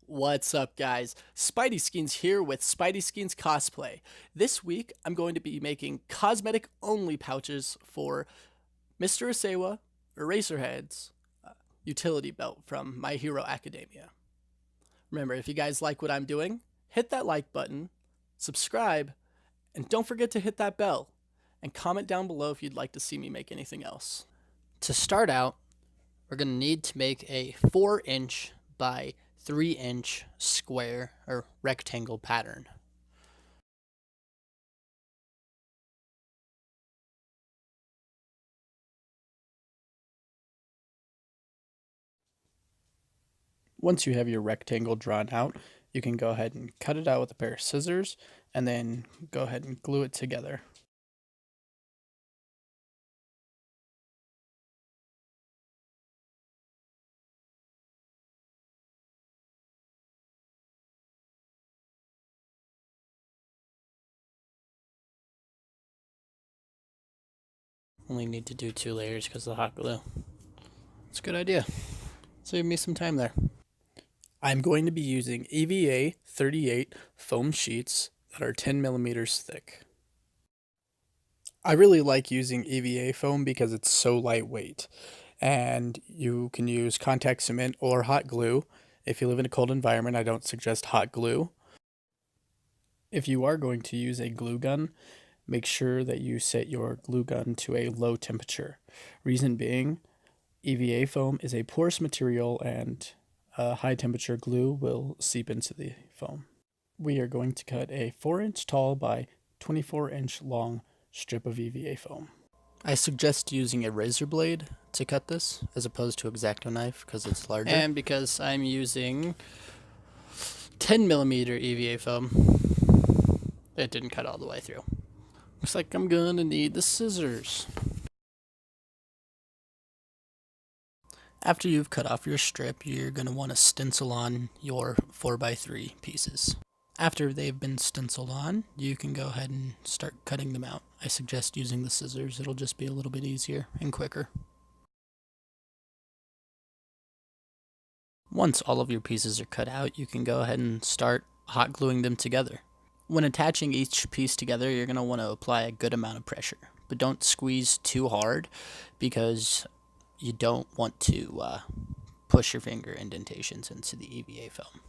What's up, guys? SpideySkeens here with SpideySkeens Cosplay. This week, I'm going to be making cosmetic-only pouches for Mr. Aizawa, Eraserhead's utility belt from My Hero Academia. Remember, if you guys like what I'm doing, hit that like button, subscribe, and don't forget to hit that bell, and comment down below if you'd like to see me make anything else. To start out, we're going to need to make a 4-inch by 3-inch square or rectangle pattern. Once you have your rectangle drawn out, you can go ahead and cut it out with a pair of scissors and then go ahead and glue it together. Only need to do 2 layers because of the hot glue. It's a good idea. Save me some time there. I'm going to be using EVA-38 foam sheets that are 10 millimeters thick. I really like using EVA foam because it's so lightweight, and you can use contact cement or hot glue. If you live in a cold environment, I don't suggest hot glue. If you are going to use a glue gun, make sure that you set your glue gun to a low temperature. Reason being, EVA foam is a porous material and a high temperature glue will seep into the foam. We are going to cut a 4-inch tall by 24-inch long strip of EVA foam. I suggest using a razor blade to cut this as opposed to XACTO knife because it's larger. And because I'm using 10 millimeter EVA foam, it didn't cut all the way through. Looks like I'm gonna need the scissors. After you've cut off your strip, you're gonna want to stencil on your 4x3 pieces. After they've been stenciled on, you can go ahead and start cutting them out. I suggest using the scissors, it'll just be a little bit easier and quicker. Once all of your pieces are cut out, you can go ahead and start hot gluing them together. When attaching each piece together, you're going to want to apply a good amount of pressure, but don't squeeze too hard because you don't want to push your finger indentations into the EVA foam.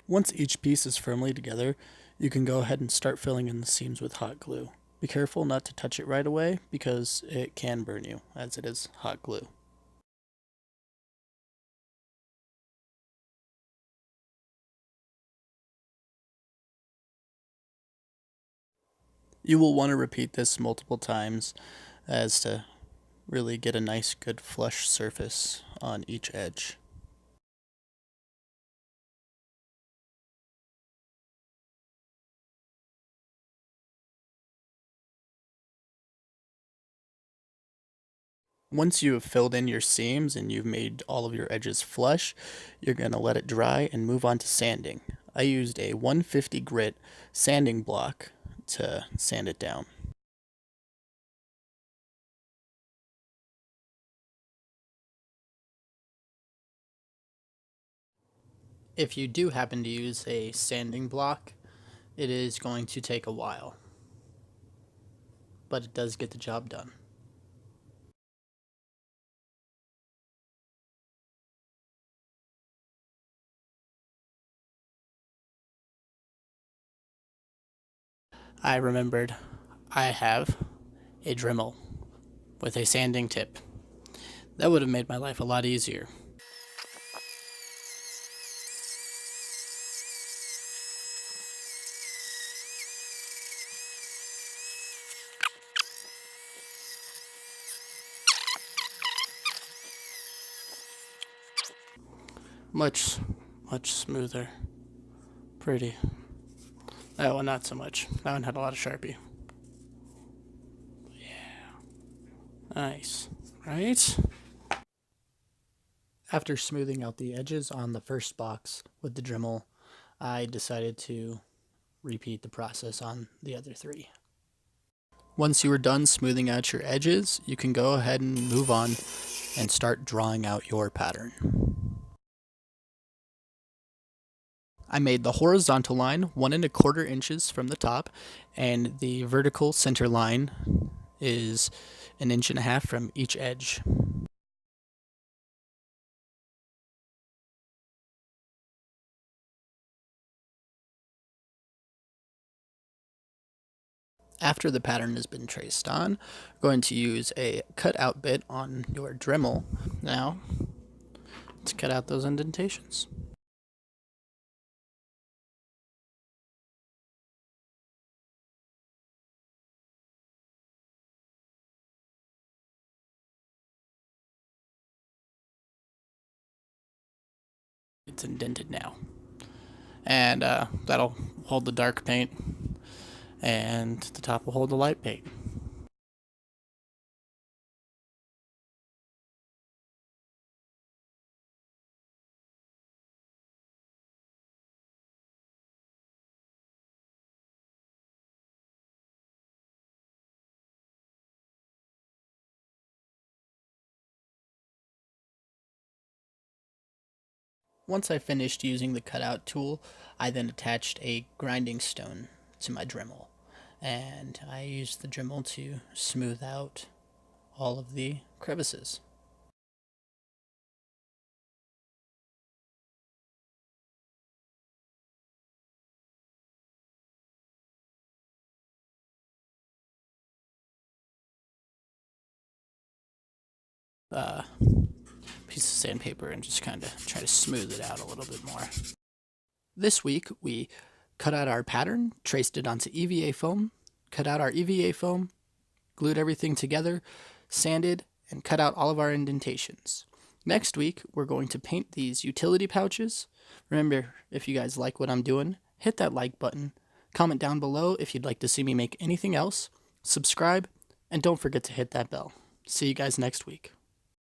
Once each piece is firmly together, you can go ahead and start filling in the seams with hot glue. Be careful not to touch it right away because it can burn you, as it is hot glue. You will want to repeat this multiple times as to really get a nice good flush surface on each edge. Once you have filled in your seams and you've made all of your edges flush, you're going to let it dry and move on to sanding. I used a 150 grit sanding block to sand it down. If you do happen to use a sanding block, it is going to take a while, but it does get the job done. I remembered I have a Dremel with a sanding tip. That would have made my life a lot easier. Much smoother. Pretty. That one not so much. That one had a lot of Sharpie. Yeah. Nice. Right? After smoothing out the edges on the first box with the Dremel, I decided to repeat the process on the other 3. Once you are done smoothing out your edges, you can go ahead and move on and start drawing out your pattern. I made the horizontal line 1¼ inches from the top, and the vertical center line is 1.5 inches from each edge. After the pattern has been traced on, I'm going to use a cutout bit on your Dremel now to cut out those indentations. It's indented now, and that'll hold the dark paint, and the top will hold the light paint. Once I finished using the cutout tool, I then attached a grinding stone to my Dremel, and I used the Dremel to smooth out all of the crevices. Piece of sandpaper and just kind of try to smooth it out a little bit more. This week we cut out our pattern, traced it onto EVA foam, cut out our EVA foam, glued everything together, sanded, and cut out all of our indentations. Next week we're going to paint these utility pouches. Remember, if you guys like what I'm doing, hit that like button, comment down below if you'd like to see me make anything else, subscribe, and don't forget to hit that bell. See you guys next week.